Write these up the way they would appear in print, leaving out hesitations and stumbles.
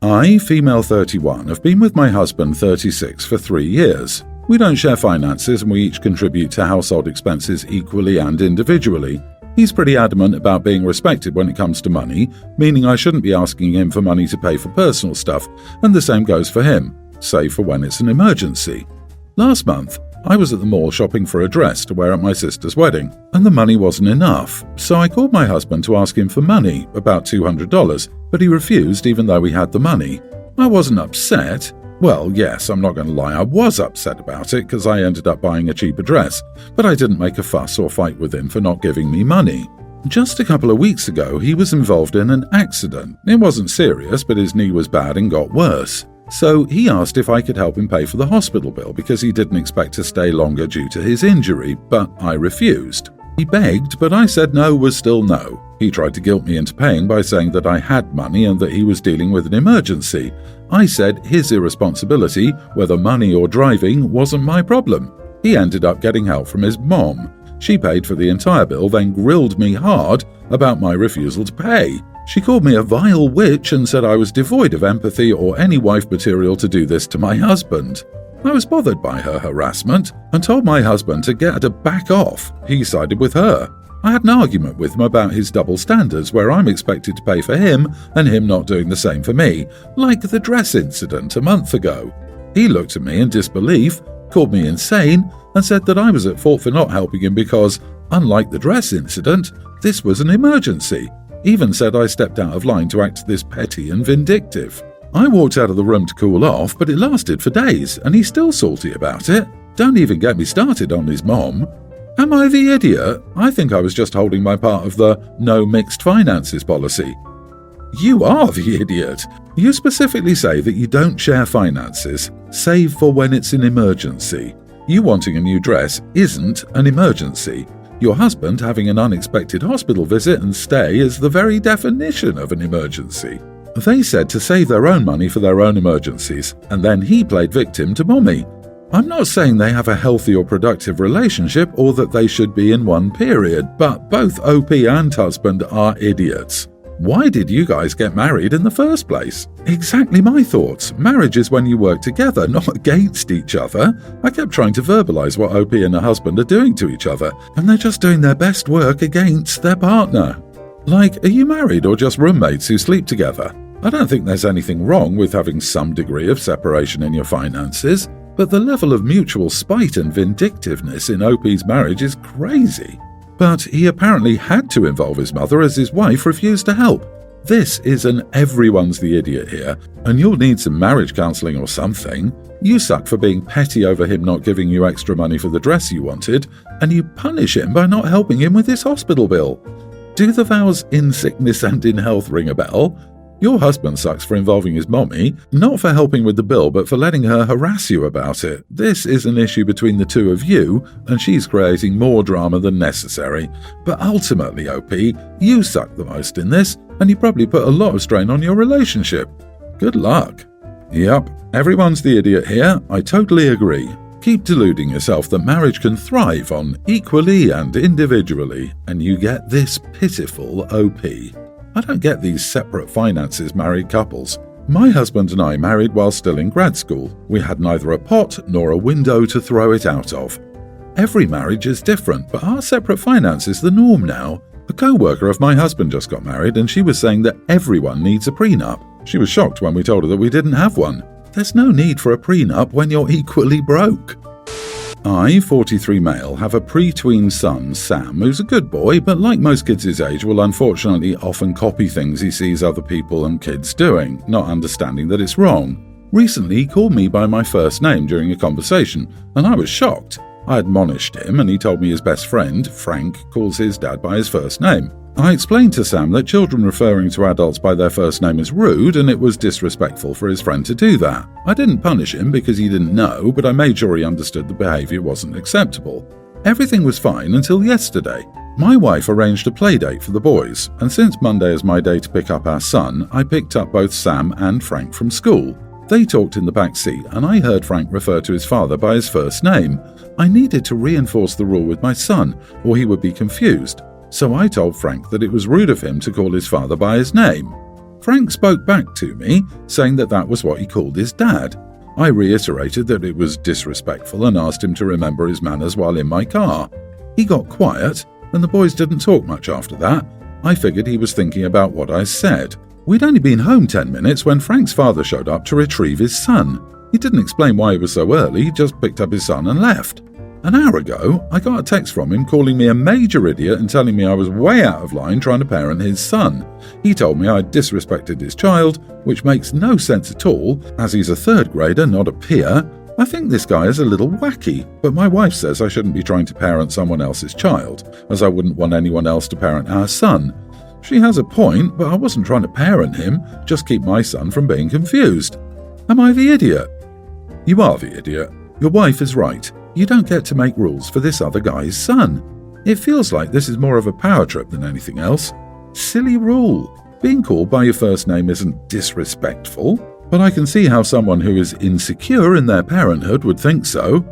I, female 31, have been with my husband 36 for 3 years. We don't share finances and we each contribute to household expenses equally and individually. He's pretty adamant about being respected when it comes to money, meaning I shouldn't be asking him for money to pay for personal stuff, and the same goes for him, save for when it's an emergency. Last month, I was at the mall shopping for a dress to wear at my sister's wedding, and the money wasn't enough, so I called my husband to ask him for money, about $200, but he refused even though we had the money. I wasn't upset. Well, yes, I'm not going to lie, I was upset about it because I ended up buying a cheaper dress, but I didn't make a fuss or fight with him for not giving me money. Just a couple of weeks ago, he was involved in an accident. It wasn't serious, but his knee was bad and got worse. So he asked if I could help him pay for the hospital bill because he didn't expect to stay longer due to his injury, but I refused. He begged, but I said no was still no. He tried to guilt me into paying by saying that I had money and that he was dealing with an emergency. I said his irresponsibility, whether money or driving, wasn't my problem. He ended up getting help from his mom. She paid for the entire bill, then grilled me hard about my refusal to pay. She called me a vile witch and said I was devoid of empathy or any wife material to do this to my husband. I was bothered by her harassment and told my husband to get her to back off. He sided with her. I had an argument with him about his double standards where I'm expected to pay for him and him not doing the same for me, like the dress incident a month ago. He looked at me in disbelief, called me insane, and said that I was at fault for not helping him because, unlike the dress incident, this was an emergency. Even said I stepped out of line to act this petty and vindictive. I walked out of the room to cool off, but it lasted for days, and he's still salty about it. Don't even get me started on his mom. Am I the idiot? I think I was just holding my part of the no mixed finances policy. You are the idiot. You specifically say that you don't share finances, save for when it's an emergency. You wanting a new dress isn't an emergency. Your husband having an unexpected hospital visit and stay is the very definition of an emergency. They said to save their own money for their own emergencies, and then he played victim to mommy. I'm not saying they have a healthy or productive relationship or that they should be in one period, but both OP and husband are idiots. Why did you guys get married in the first place? Exactly my thoughts. Marriage is when you work together, not against each other. I kept trying to verbalize what OP and her husband are doing to each other, and they're just doing their best work against their partner. Like, are you married or just roommates who sleep together? I don't think there's anything wrong with having some degree of separation in your finances, but the level of mutual spite and vindictiveness in OP's marriage is crazy. But he apparently had to involve his mother as his wife refused to help. This is an everyone's the idiot here, and you'll need some marriage counselling or something. You suck for being petty over him not giving you extra money for the dress you wanted, and you punish him by not helping him with his hospital bill. Do the vows in sickness and in health ring a bell? Your husband sucks for involving his mommy, not for helping with the bill but for letting her harass you about it. This is an issue between the two of you, and she's creating more drama than necessary. But ultimately, OP, you suck the most in this, and you probably put a lot of strain on your relationship. Good luck. Yep, everyone's the idiot here, I totally agree. Keep deluding yourself that marriage can thrive on equally and individually, and you get this pitiful OP. I don't get these separate finances married couples. My husband and I married while still in grad school. We had neither a pot nor a window to throw it out of. Every marriage is different, but our separate finance is the norm now. A co-worker of my husband just got married and she was saying that everyone needs a prenup. She was shocked when we told her that we didn't have one. There's no need for a prenup when you're equally broke. I, 43 male, have a pre-tween son, Sam, who's a good boy, but like most kids his age will unfortunately often copy things he sees other people and kids doing, not understanding that it's wrong. Recently he called me by my first name during a conversation, and I was shocked. I admonished him and he told me his best friend, Frank, calls his dad by his first name. I explained to Sam that children referring to adults by their first name is rude and it was disrespectful for his friend to do that. I didn't punish him because he didn't know, but I made sure he understood the behaviour wasn't acceptable. Everything was fine until yesterday. My wife arranged a play date for the boys, and since Monday is my day to pick up our son, I picked up both Sam and Frank from school. They talked in the back seat and I heard Frank refer to his father by his first name. I needed to reinforce the rule with my son, or he would be confused. So I told Frank that it was rude of him to call his father by his name. Frank spoke back to me, saying that was what he called his dad. I reiterated that it was disrespectful and asked him to remember his manners while in my car. He got quiet, and the boys didn't talk much after that. I figured he was thinking about what I said. We'd only been home 10 minutes when Frank's father showed up to retrieve his son. He didn't explain why he was so early, he just picked up his son and left. An hour ago, I got a text from him calling me a major idiot and telling me I was way out of line trying to parent his son. He told me I'd disrespected his child, which makes no sense at all, as he's a third grader, not a peer. I think this guy is a little wacky, but my wife says I shouldn't be trying to parent someone else's child, as I wouldn't want anyone else to parent our son. She has a point, but I wasn't trying to parent him, just keep my son from being confused. Am I the idiot? You are the idiot. Your wife is right. You don't get to make rules for this other guy's son. It feels like this is more of a power trip than anything else. Silly rule. Being called by your first name isn't disrespectful, but I can see how someone who is insecure in their parenthood would think so.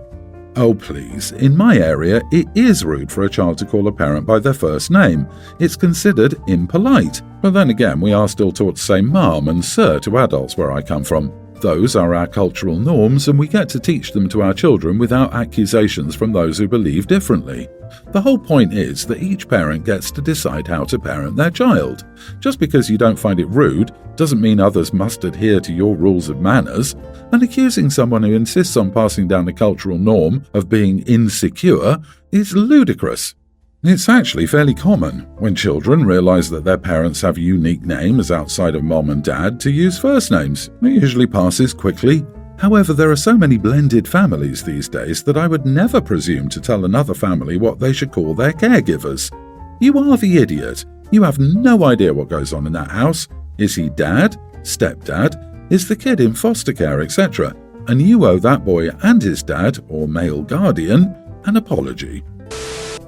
Oh please, in my area it is rude for a child to call a parent by their first name. It's considered impolite. But then again, we are still taught to say ma'am and sir to adults where I come from. Those are our cultural norms, and we get to teach them to our children without accusations from those who believe differently. The whole point is that each parent gets to decide how to parent their child. Just because you don't find it rude doesn't mean others must adhere to your rules of manners, and accusing someone who insists on passing down the cultural norm of being insecure is ludicrous. It's actually fairly common, when children realize that their parents have unique names outside of mom and dad, to use first names. It usually passes quickly. However, there are so many blended families these days that I would never presume to tell another family what they should call their caregivers. You are the idiot. You have no idea what goes on in that house. Is he dad? Stepdad? Is the kid in foster care, etc.? And you owe that boy and his dad, or male guardian, an apology.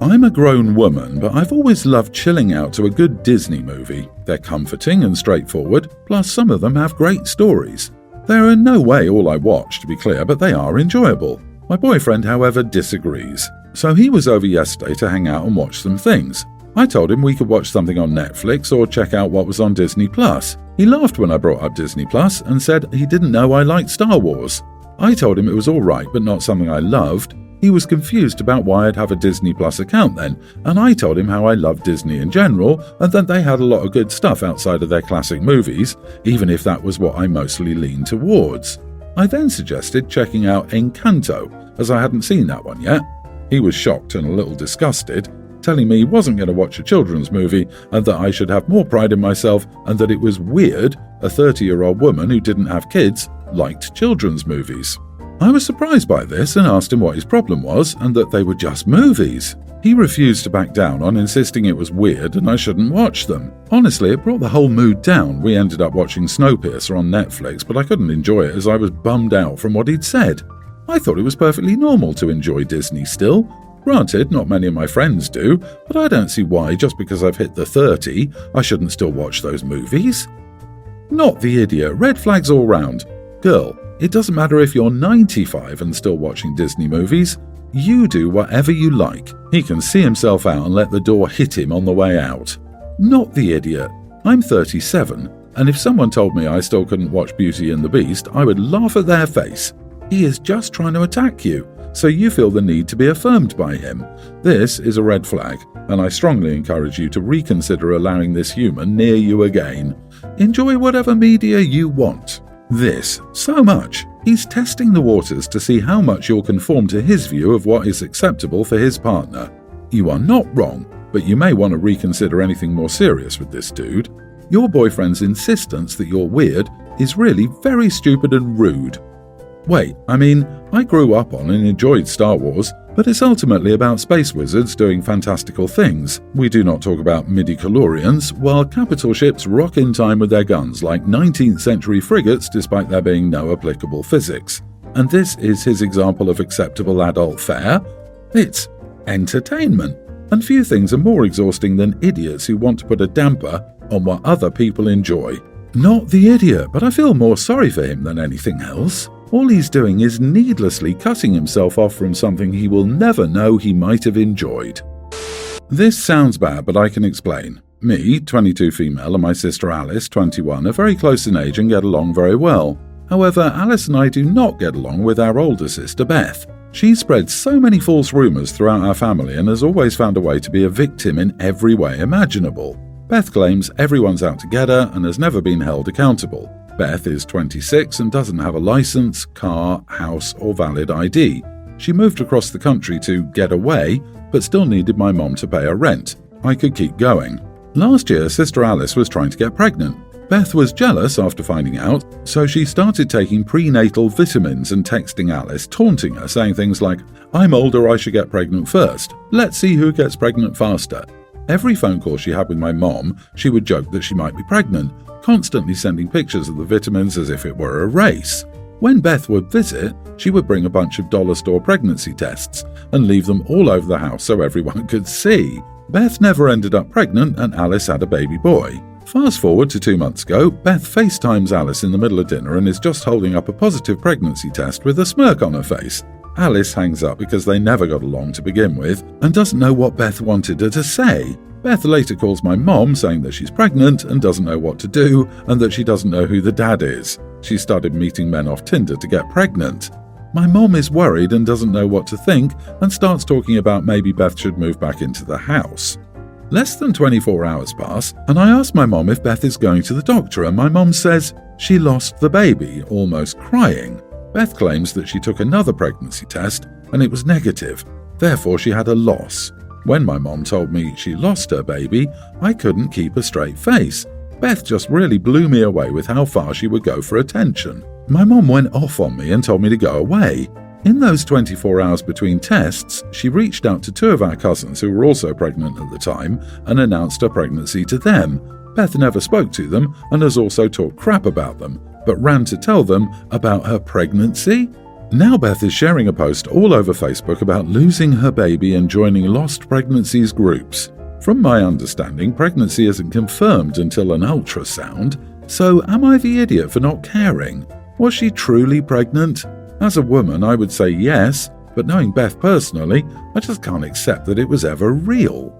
I'm a grown woman, but I've always loved chilling out to a good Disney movie. They're comforting and straightforward, plus some of them have great stories. They're in no way all I watch, to be clear, but they are enjoyable. My boyfriend, however, disagrees. So he was over yesterday to hang out and watch some things. I told him we could watch something on Netflix or check out what was on Disney+. He laughed when I brought up Disney+, and said he didn't know I liked Star Wars. I told him it was alright, but not something I loved. He was confused about why I'd have a Disney Plus account then, and I told him how I love Disney in general, and that they had a lot of good stuff outside of their classic movies, even if that was what I mostly leaned towards. I then suggested checking out Encanto, as I hadn't seen that one yet. He was shocked and a little disgusted, telling me he wasn't going to watch a children's movie and that I should have more pride in myself, and that it was weird a 30-year-old woman who didn't have kids liked children's movies. I was surprised by this and asked him what his problem was and that they were just movies. He refused to back down on insisting it was weird and I shouldn't watch them. Honestly, it brought the whole mood down. We ended up watching Snowpiercer on Netflix, but I couldn't enjoy it as I was bummed out from what he'd said. I thought it was perfectly normal to enjoy Disney still. Granted, not many of my friends do, but I don't see why, just because I've hit the 30, I shouldn't still watch those movies. Not the idiot. Red flags all round. Girl, it doesn't matter if you're 95 and still watching Disney movies. You do whatever you like. He can see himself out and let the door hit him on the way out. Not the idiot. I'm 37, and if someone told me I still couldn't watch Beauty and the Beast, I would laugh at their face. He is just trying to attack you, so you feel the need to be affirmed by him. This is a red flag, and I strongly encourage you to reconsider allowing this human near you again. Enjoy whatever media you want. This, so much. He's testing the waters to see how much you'll conform to his view of what is acceptable for his partner. You are not wrong, but you may want to reconsider anything more serious with this dude. Your boyfriend's insistence that you're weird is really very stupid and rude. Wait, I grew up on and enjoyed Star Wars, but it's ultimately about space wizards doing fantastical things. We do not talk about midi-chlorians, while capital ships rock in time with their guns like 19th century frigates despite there being no applicable physics. And this is his example of acceptable adult fare. It's entertainment. And few things are more exhausting than idiots who want to put a damper on what other people enjoy. Not the idiot, but I feel more sorry for him than anything else. All he's doing is needlessly cutting himself off from something he will never know he might have enjoyed. This sounds bad, but I can explain. Me, 22 female, and my sister Alice, 21, are very close in age and get along very well. However, Alice and I do not get along with our older sister Beth. She spreads so many false rumours throughout our family and has always found a way to be a victim in every way imaginable. Beth claims everyone's out to get her and has never been held accountable. Beth is 26 and doesn't have a licence, car, house or valid ID. She moved across the country to get away, but still needed my mom to pay her rent. I could keep going. Last year, Sister Alice was trying to get pregnant. Beth was jealous after finding out, so she started taking prenatal vitamins and texting Alice, taunting her, saying things like, "I'm older, I should get pregnant first. Let's see who gets pregnant faster." Every phone call she had with my mom, she would joke that she might be pregnant, constantly sending pictures of the vitamins as if it were a race. When Beth would visit, she would bring a bunch of dollar store pregnancy tests and leave them all over the house so everyone could see. Beth never ended up pregnant and Alice had a baby boy. Fast forward to 2 months ago, Beth FaceTimes Alice in the middle of dinner and is just holding up a positive pregnancy test with a smirk on her face. Alice hangs up because they never got along to begin with and doesn't know what Beth wanted her to say. Beth later calls my mom saying that she's pregnant and doesn't know what to do and that she doesn't know who the dad is. She started meeting men off Tinder to get pregnant. My mom is worried and doesn't know what to think and starts talking about maybe Beth should move back into the house. Less than 24 hours pass, and I ask my mom if Beth is going to the doctor, and my mom says she lost the baby, almost crying. Beth claims that she took another pregnancy test and it was negative, therefore she had a loss. When my mom told me she lost her baby, I couldn't keep a straight face. Beth just really blew me away with how far she would go for attention. My mom went off on me and told me to go away. In those 24 hours between tests, she reached out to 2 of our cousins who were also pregnant at the time and announced her pregnancy to them. Beth never spoke to them and has also talked crap about them, but ran to tell them about her pregnancy? Now Beth is sharing a post all over Facebook about losing her baby and joining lost pregnancies groups. From my understanding, pregnancy isn't confirmed until an ultrasound, so am I the idiot for not caring? Was she truly pregnant? As a woman, I would say yes, but knowing Beth personally, I just can't accept that it was ever real.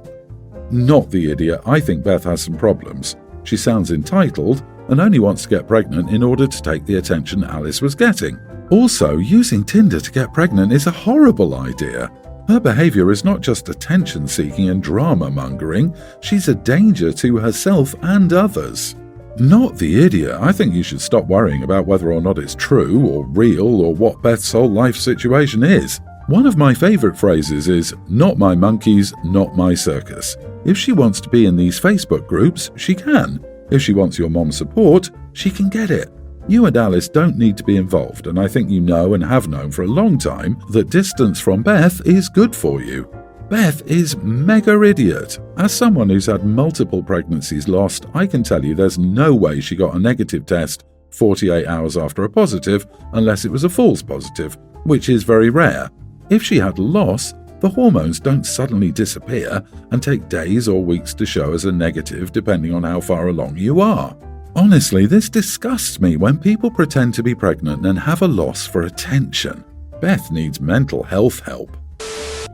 Not the idiot, I think Beth has some problems. She sounds entitled and only wants to get pregnant in order to take the attention Alice was getting. Also, using Tinder to get pregnant is a horrible idea. Her behaviour is not just attention-seeking and drama-mongering, she's a danger to herself and others. Not the idiot, I think you should stop worrying about whether or not it's true or real or what Beth's whole life situation is. One of my favourite phrases is, "Not my monkeys, not my circus." If she wants to be in these Facebook groups, she can. If she wants your mom's support, she can get it. You and Alice don't need to be involved, and I think you know and have known for a long time that distance from Beth is good for you. Beth is mega idiot. As someone who's had multiple pregnancies lost, I can tell you there's no way she got a negative test 48 hours after a positive unless it was a false positive, which is very rare. If she had a loss, the hormones don't suddenly disappear and take days or weeks to show as a negative depending on how far along you are. Honestly, this disgusts me when people pretend to be pregnant and have a loss for attention. Beth needs mental health help.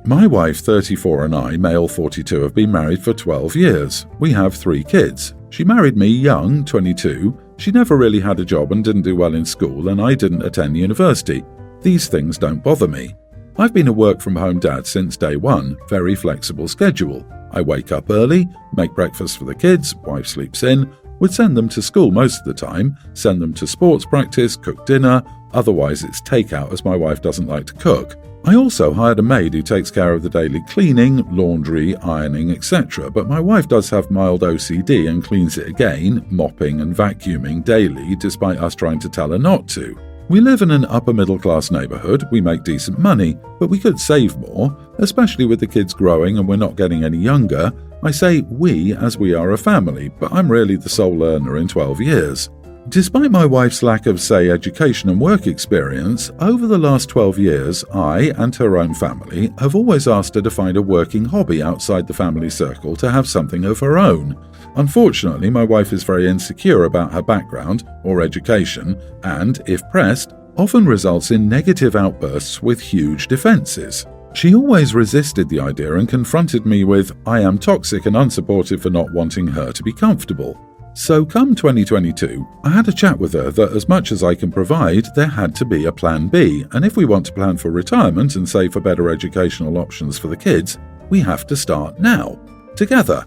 My wife, 34, and I, male 42, have been married for 12 years. We have 3 kids. She married me young, 22. She never really had a job and didn't do well in school, and I didn't attend university. These things don't bother me. I've been a work-from-home dad since day one, very flexible schedule. I wake up early, make breakfast for the kids, wife sleeps in, would send them to school most of the time, send them to sports practice, cook dinner, otherwise it's takeout as my wife doesn't like to cook. I also hired a maid who takes care of the daily cleaning, laundry, ironing, etc., but my wife does have mild OCD and cleans it again, mopping and vacuuming daily despite us trying to tell her not to. We live in an upper-middle-class neighbourhood, we make decent money, but we could save more, especially with the kids growing and we're not getting any younger. I say we as we are a family, but I'm really the sole earner in 12 years. Despite my wife's lack of, say, education and work experience, over the last 12 years, I and her own family have always asked her to find a working hobby outside the family circle to have something of her own. Unfortunately, my wife is very insecure about her background or education and, if pressed, often results in negative outbursts with huge defences. She always resisted the idea and confronted me with, "I am toxic and unsupportive for not wanting her to be comfortable." So come 2022, I had a chat with her that as much as I can provide, there had to be a plan B, and if we want to plan for retirement and save for better educational options for the kids, we have to start now, together.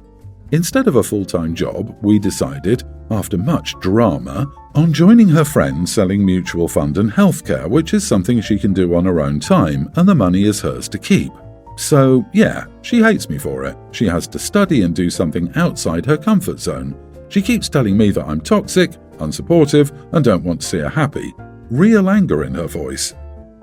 Instead of a full-time job, we decided, after much drama, on joining her friends selling mutual fund and healthcare, which is something she can do on her own time, and the money is hers to keep. So, yeah, she hates me for it. She has to study and do something outside her comfort zone. She keeps telling me that I'm toxic, unsupportive, and don't want to see her happy. Real anger in her voice.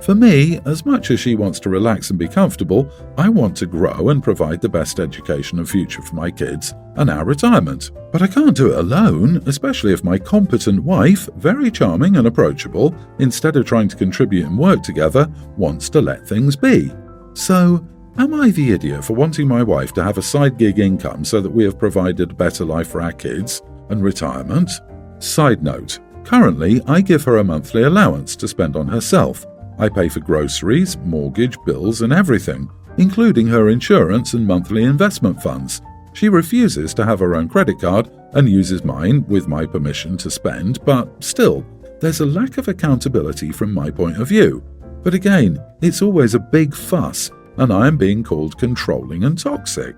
For me, as much as she wants to relax and be comfortable, I want to grow and provide the best education and future for my kids and our retirement. But I can't do it alone, especially if my competent wife, very charming and approachable, instead of trying to contribute and work together, wants to let things be. So, am I the idiot for wanting my wife to have a side gig income so that we have provided a better life for our kids and retirement? Side note, currently I give her a monthly allowance to spend on herself. I pay for groceries, mortgage, bills and everything, including her insurance and monthly investment funds. She refuses to have her own credit card and uses mine with my permission to spend, but still, there's a lack of accountability from my point of view. But again, it's always a big fuss, and I am being called controlling and toxic.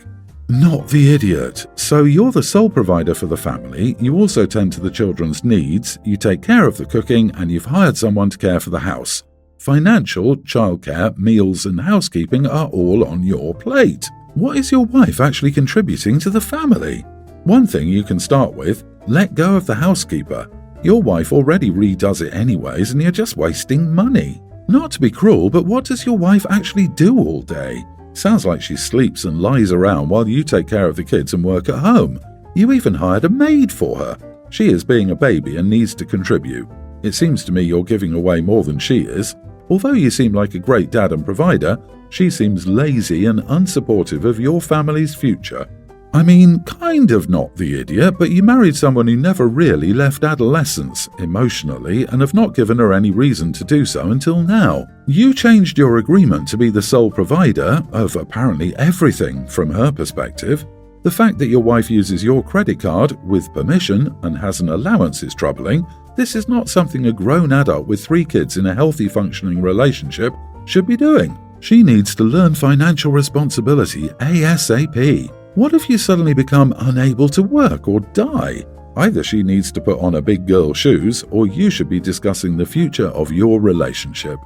Not the idiot. So you're the sole provider for the family, you also tend to the children's needs, you take care of the cooking, and you've hired someone to care for the house. Financial, childcare, meals and housekeeping are all on your plate. What is your wife actually contributing to the family? One thing you can start with, let go of the housekeeper. Your wife already redoes it anyways and you're just wasting money. Not to be cruel, but what does your wife actually do all day? Sounds like she sleeps and lies around while you take care of the kids and work at home. You even hired a maid for her. She is being a baby and needs to contribute. It seems to me you're giving away more than she is. Although you seem like a great dad and provider, she seems lazy and unsupportive of your family's future. I mean, kind of not the idiot, but you married someone who never really left adolescence emotionally and have not given her any reason to do so until now. You changed your agreement to be the sole provider of apparently everything from her perspective. The fact that your wife uses your credit card with permission and has an allowance is troubling. This is not something a grown adult with 3 kids in a healthy functioning relationship should be doing. She needs to learn financial responsibility ASAP. What if you suddenly become unable to work or die? Either she needs to put on her big girl shoes or you should be discussing the future of your relationship.